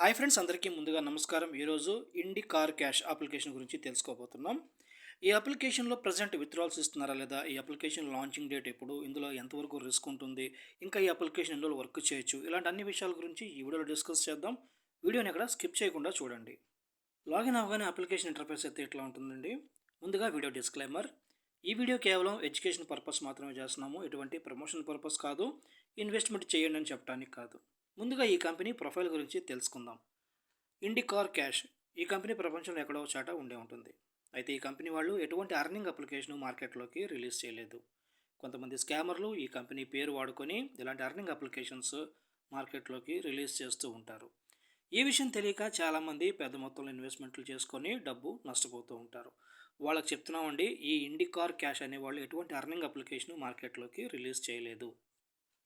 Hi friends, అందరికీ ముందుగా నమస్కారం. ఈరోజు ఇండి కార్ క్యాష్ అప్లికేషన్ గురించి తెలుసుకోబోతున్నాం. ఈ అప్లికేషన్లో ప్రజెంట్ విత్డ్రాల్స్ ఇస్తున్నారా లేదా, ఈ అప్లికేషన్ లాంచింగ్ డేట్ ఎప్పుడు, ఇందులో ఎంతవరకు రిస్క్ ఉంటుంది, ఇంకా ఈ అప్లికేషన్ ఎన్ని రోజులు వర్క్ చేయొచ్చు, ఇలాంటి అన్ని విషయాల గురించి ఈ వీడియోలో డిస్కస్ చేద్దాం. వీడియోని ఎక్కడ స్కిప్ చేయకుండా చూడండి. లాగిన్ అవగానే అప్లికేషన్ ఇంటర్ఫేస్ అయితే ఇట్లా ఉంటుందండి. ముందుగా వీడియో డిస్క్లైమర్. ఈ వీడియో కేవలం ఎడ్యుకేషన్ పర్పస్ మాత్రమే చేస్తున్నాము, ఎటువంటి ప్రమోషన్ పర్పస్ కాదు, ఇన్వెస్ట్మెంట్ చేయండి అని చెప్పడానికి కాదు. ముందుగా ఈ కంపెనీ ప్రొఫైల్ గురించి తెలుసుకుందాం. ఇండి కార్ క్యాష్ ఈ కంపెనీ ప్రపంచంలో ఎక్కడో చాట ఉండే ఉంటుంది. అయితే ఈ కంపెనీ వాళ్ళు ఎటువంటి అర్నింగ్ అప్లికేషన్ మార్కెట్లోకి రిలీజ్ చేయలేదు. కొంతమంది స్కామర్లు ఈ కంపెనీ పేరు వాడుకొని ఇలాంటి అర్నింగ్ అప్లికేషన్స్ మార్కెట్లోకి రిలీజ్ చేస్తూ ఉంటారు. ఈ విషయం తెలియక చాలామంది పెద్ద మొత్తంలో ఇన్వెస్ట్మెంట్లు చేసుకొని డబ్బు నష్టపోతూ ఉంటారు. వాళ్ళకి చెప్తున్నామండి, ఈ ఇండి కార్ క్యాష్ అనే వాళ్ళు ఎటువంటి అర్నింగ్ అప్లికేషన్ మార్కెట్లోకి రిలీజ్ చేయలేదు.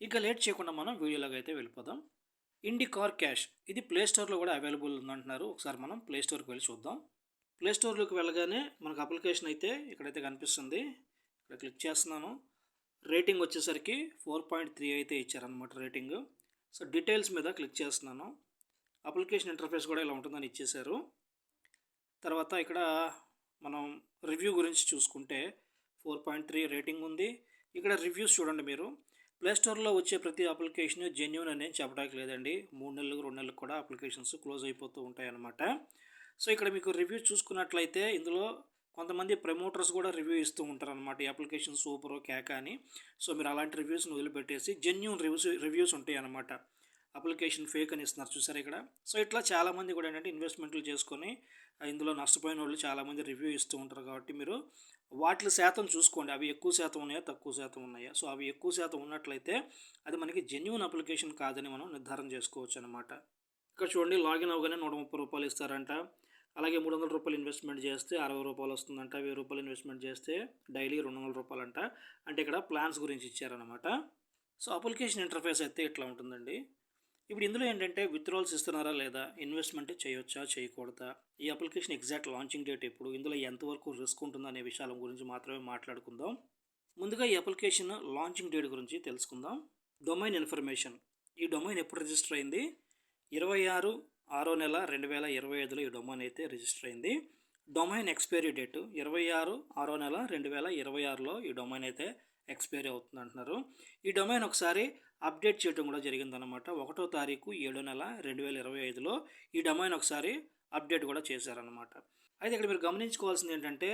ఇక లేట్ చేయకుండా మనం వీడియోలోకి అయితే వెళ్ళిపోదాం. ఇండి కార్ క్యాష్ ఇది ప్లే స్టోర్లో కూడా అవైలబుల్ ఉందంటున్నారు. ఒకసారి మనం ప్లే స్టోర్కి వెళ్ళి చూద్దాం. ప్లే స్టోర్లోకి వెళ్ళగానే మనకు అప్లికేషన్ అయితే ఇక్కడైతే కనిపిస్తుంది. ఇక్కడ క్లిక్ చేస్తున్నాను. రేటింగ్ వచ్చేసరికి 4.3 అయితే ఇచ్చారనమాట రేటింగ్. సో డీటెయిల్స్ మీద క్లిక్ చేస్తున్నాను. అప్లికేషన్ ఇంటర్ఫేస్ కూడా ఇలా ఉంటుందని ఇచ్చేశారు. తర్వాత ఇక్కడ మనం రివ్యూ గురించి చూసుకుంటే 4.3 రేటింగ్ ఉంది. ఇక్కడ రివ్యూస్ చూడండి మీరు. ప్లే స్టోర్లో వచ్చే ప్రతి అప్లికేషన్ జెన్యూన్ అనేది చెప్పడానికి లేదండి. 3 నెలలు 2 నెలలకు కూడా అప్లికేషన్స్ క్లోజ్ అయిపోతూ ఉంటాయన్నమాట. సో ఇక్కడ మీకు రివ్యూ చూసుకున్నట్లయితే ఇందులో కొంతమంది ప్రమోటర్స్ కూడా రివ్యూ ఇస్తూ ఉంటారు అనమాట. ఈ అప్లికేషన్ సూపర్ క్యాక్ అని. సో మీరు అలాంటి రివ్యూస్ని వదిలిపెట్టేసి జెన్యూన్ రివ్యూస్ ఉంటాయి అన్నమాట. అప్లికేషన్ ఫేక్ అని ఇస్తున్నారు చూసారు ఇక్కడ. సో ఇట్లా చాలామంది కూడా ఏంటంటే ఇన్వెస్ట్మెంట్లు చేసుకొని ఇందులో నష్టపోయిన వాళ్ళు చాలామంది రివ్యూ ఇస్తూ ఉంటారు. కాబట్టి మీరు వాటి శాతం చూసుకోండి, అవి ఎక్కువ శాతం ఉన్నాయా తక్కువ శాతం ఉన్నాయా. సో అవి ఎక్కువ శాతం ఉన్నట్లయితే అది మనకి జెన్యూన్ అప్లికేషన్ కాదని మనం నిర్ధారణ చేసుకోవచ్చు అనమాట. ఇక్కడ చూడండి, లాగిన్ అవగానే 130 రూపాయలు ఇస్తారంట. అలాగే 300 రూపాయలు ఇన్వెస్ట్మెంట్ చేస్తే 60 రూపాయలు వస్తుందంట. 1000 రూపాయలు ఇన్వెస్ట్మెంట్ చేస్తే డైలీ 200 రూపాయలు అంట. అంటే ఇక్కడ ప్లాన్స్ గురించి ఇచ్చారనమాట. సో అప్లికేషన్ ఇంటర్ఫేస్ అయితే ఇట్లా ఉంటుందండి. ఇప్పుడు ఇందులో ఏంటంటే విత్డ్రాల్స్ ఇస్తున్నారా లేదా, ఇన్వెస్ట్మెంట్ చేయొచ్చా చేయకూడదా, ఈ అప్లికేషన్ ఎగ్జాక్ట్ లాంచింగ్ డేట్ ఎప్పుడు, ఇందులో ఎంతవరకు రిస్క్ ఉంటుంది అనే విషయాల గురించి మాత్రమే మాట్లాడుకుందాం. ముందుగా ఈ అప్లికేషన్ లాంచింగ్ డేట్ గురించి తెలుసుకుందాం. Domain information. ఈ డొమైన్ ఎప్పుడు రిజిస్టర్ అయింది? 26/6/2025లో ఈ డొమైన్ అయితే రిజిస్టర్ అయింది. డొమైన్ ఎక్స్పైరీ డేట్ 26/6/2026లో ఈ డొమైన్ అయితే ఎక్స్పైరీ అవుతుంది అంటున్నారు. ఈ డొమైన్ ఒకసారి అప్డేట్ చేయడం కూడా జరిగిందనమాట. 1వ తారీఖు 7వ నెల 2025లో ఈ డొమైన్ ఒకసారి అప్డేట్ కూడా చేశారనమాట. అయితే ఇక్కడ మీరు గమనించుకోవాల్సింది ఏంటంటే,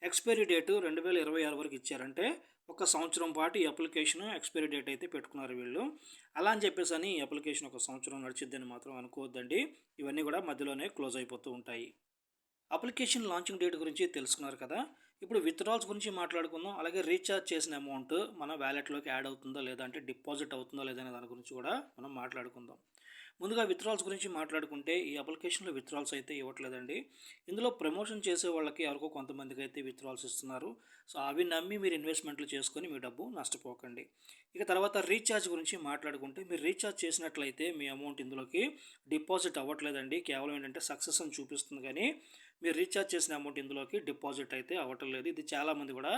ఎక్స్పైరీ డేటు 2026 వరకు ఇచ్చారంటే 1 సంవత్సరం పాటు ఈ అప్లికేషన్ ఎక్స్పైరీ డేట్ అయితే పెట్టుకున్నారు వీళ్ళు. అలా అని చెప్పేసి అని ఈ అప్లికేషన్ 1 సంవత్సరం నడిచిద్దని మాత్రం అనుకోవద్దండి. ఇవన్నీ కూడా మధ్యలోనే క్లోజ్ అయిపోతూ ఉంటాయి. అప్లికేషన్ లాంచింగ్ డేట్ గురించి తెలుసుకున్నారు కదా. ఇప్పుడు విత్డ్రాల్స్ గురించి మాట్లాడుకుందాం. అలాగే రీఛార్జ్ చేసిన అమౌంట్ మన వ్యాలెట్లోకి యాడ్ అవుతుందో లేదా, అంటే డిపాజిట్ అవుతుందో లేదా అనే దాని గురించి కూడా మనం మాట్లాడుకుందాం. ముందుగా విత్డ్రాల్స్ గురించి మాట్లాడుకుంటే ఈ అప్లికేషన్లో విత్డ్రాల్స్ అయితే ఇవ్వట్లేదండి. ఇందులో ప్రమోషన్ చేసే వాళ్ళకి ఎవరికో కొంతమందికి అయితే విత్డ్రాల్స్ ఇస్తున్నారు. సో అవి నమ్మి మీరు ఇన్వెస్ట్మెంట్లు చేసుకొని మీ డబ్బు నష్టపోకండి. ఇక తర్వాత రీఛార్జ్ గురించి మాట్లాడుకుంటే, మీరు రీఛార్జ్ చేసినట్లయితే మీ అమౌంట్ ఇందులోకి డిపాజిట్ అవ్వట్లేదండి. కేవలం ఏంటంటే సక్సెస్ అని చూపిస్తుంది, కానీ మీరు రీఛార్జ్ చేసిన అమౌంట్ ఇందులోకి డిపాజిట్ అయితే అవ్వటం లేదు. ఇది చాలామంది కూడా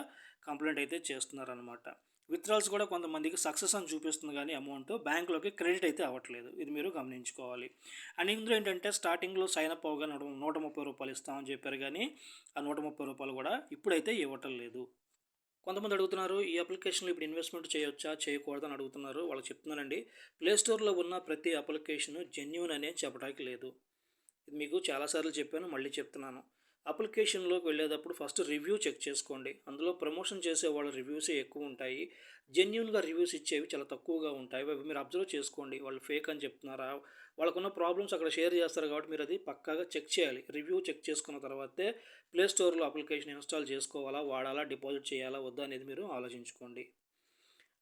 కంప్లైంట్ అయితే చేస్తున్నారనమాట. విత్డ్రాల్స్ కూడా కొంతమందికి సక్సెస్ అని చూపిస్తుంది, కానీ అమౌంట్ బ్యాంకులోకి క్రెడిట్ అయితే అవ్వట్లేదు. ఇది మీరు గమనించుకోవాలి. అండ్ ఇందులో ఏంటంటే స్టార్టింగ్లో సైన్ అప్ అవగానే 130 రూపాయలు ఇస్తామని చెప్పారు, కానీ ఆ 130 రూపాయలు కూడా ఇప్పుడైతే ఇవ్వటం లేదు. కొంతమంది అడుగుతున్నారు, ఈ అప్లికేషన్లో ఇప్పుడు ఇన్వెస్ట్మెంట్ చేయొచ్చా చేయకూడదని అడుగుతున్నారు. వాళ్ళకి చెప్తున్నానండి, ప్లే స్టోర్లో ఉన్న ప్రతి అప్లికేషన్ జెన్యూన్ అనే చెప్పడానికి లేదు. ఇది మీకు చాలాసార్లు చెప్పాను, మళ్ళీ చెప్తున్నాను. అప్లికేషన్లోకి వెళ్ళేటప్పుడు ఫస్ట్ రివ్యూ చెక్ చేసుకోండి. అందులో ప్రమోషన్ చేసే వాళ్ళ రివ్యూసే ఎక్కువ ఉంటాయి. జెన్యూన్గా రివ్యూస్ ఇచ్చేవి చాలా తక్కువగా ఉంటాయి. అవి మీరు అబ్జర్వ్ చేసుకోండి. వాళ్ళు ఫేక్ అని చెప్తున్నారా, వాళ్ళకున్న ప్రాబ్లమ్స్ అక్కడ షేర్ చేస్తారు. కాబట్టి మీరు అది పక్కాగా చెక్ చేయాలి. రివ్యూ చెక్ చేసుకున్న తర్వాతే ప్లే స్టోర్లో అప్లికేషన్ ఇన్స్టాల్ చేసుకోవాలా, వాడాలా, డిపాజిట్ చేయాలా వద్దా అనేది మీరు ఆలోచించుకోండి.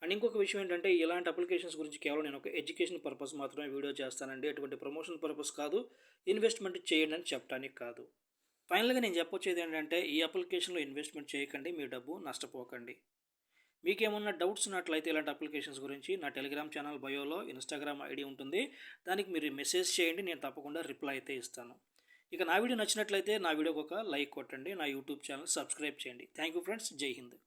అండ్ ఇంకొక విషయం ఏంటంటే, ఇలాంటి అప్లికేషన్స్ గురించి కేవలం నేను ఒక ఎడ్యుకేషన్ పర్పస్ మాత్రమే వీడియో చేస్తానండి. ఎటువంటి ప్రమోషన్ పర్పస్ కాదు, ఇన్వెస్ట్మెంట్ చేయండి అని చెప్పడానికి కాదు. ఫైనల్గా నేను చెప్పొచ్చేది ఏంటంటే, ఈ అప్లికేషన్లో ఇన్వెస్ట్మెంట్ చేయకండి, మీ డబ్బు నష్టపోకండి. మీకేమన్నా డౌట్స్ ఉన్నట్లయితే ఇలాంటి అప్లికేషన్స్ గురించి నా టెలిగ్రామ్ ఛానల్ బయోలో ఇన్స్టాగ్రామ్ ఐడి ఉంటుంది. దానికి మీరు మెసేజ్ చేయండి, నేను తప్పకుండా రిప్లై అయితే ఇస్తాను. ఇక నా వీడియో నచ్చినట్లయితే నా వీడియోకి ఒక లైక్ కొట్టండి, నా యూట్యూబ్ ఛానల్ సబ్స్క్రైబ్ చేయండి. థ్యాంక్ యూ ఫ్రెండ్స్, జై హింద్.